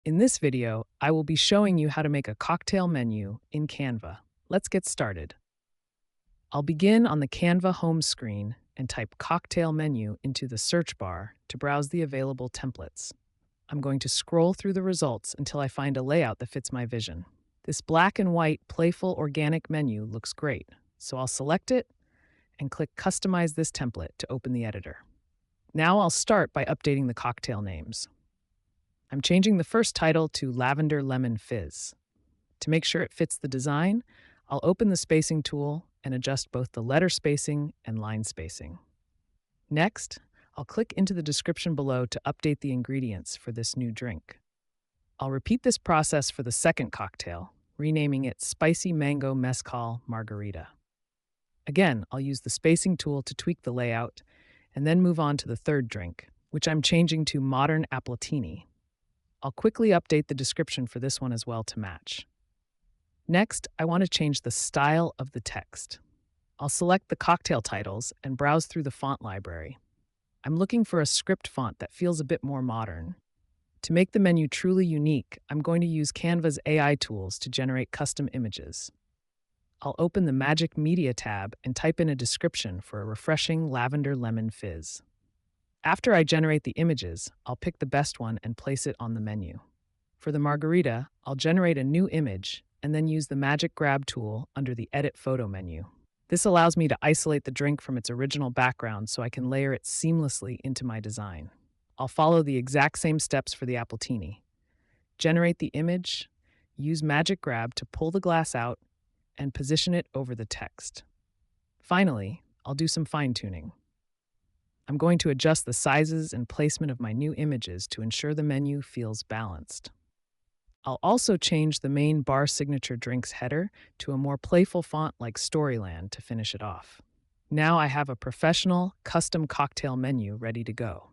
In this video, I will be showing you how to make a cocktail menu in Canva. Let's get started. I'll begin on the Canva home screen and type cocktail menu into the search bar to browse the available templates. I'm going to scroll through the results until I find a layout that fits my vision. This black and white playful organic menu looks great, so I'll select it and click Customize this template to open the editor. Now I'll start by updating the cocktail names. I'm changing the first title to Lavender Lemon Fizz. To make sure it fits the design, I'll open the spacing tool and adjust both the letter spacing and line spacing. Next, I'll click into the description below to update the ingredients for this new drink. I'll repeat this process for the second cocktail, renaming it Spicy Mango Mezcal Margarita. Again, I'll use the spacing tool to tweak the layout and then move on to the third drink, which I'm changing to Modern Appletini. I'll quickly update the description for this one as well to match. Next, I want to change the style of the text. I'll select the cocktail titles and browse through the font library. I'm looking for a script font that feels a bit more modern. To make the menu truly unique, I'm going to use Canva's AI tools to generate custom images. I'll open the Magic Media tab and type in a description for a refreshing lavender lemon fizz. After I generate the images, I'll pick the best one and place it on the menu. For the margarita, I'll generate a new image and then use the Magic Grab tool under the Edit Photo menu. This allows me to isolate the drink from its original background so I can layer it seamlessly into my design. I'll follow the exact same steps for the appletini. Generate the image, use Magic Grab to pull the glass out, and position it over the text. Finally, I'll do some fine-tuning. I'm going to adjust the sizes and placement of my new images to ensure the menu feels balanced. I'll also change the main bar signature drinks header to a more playful font like Storyland to finish it off. Now I have a professional, custom cocktail menu ready to go.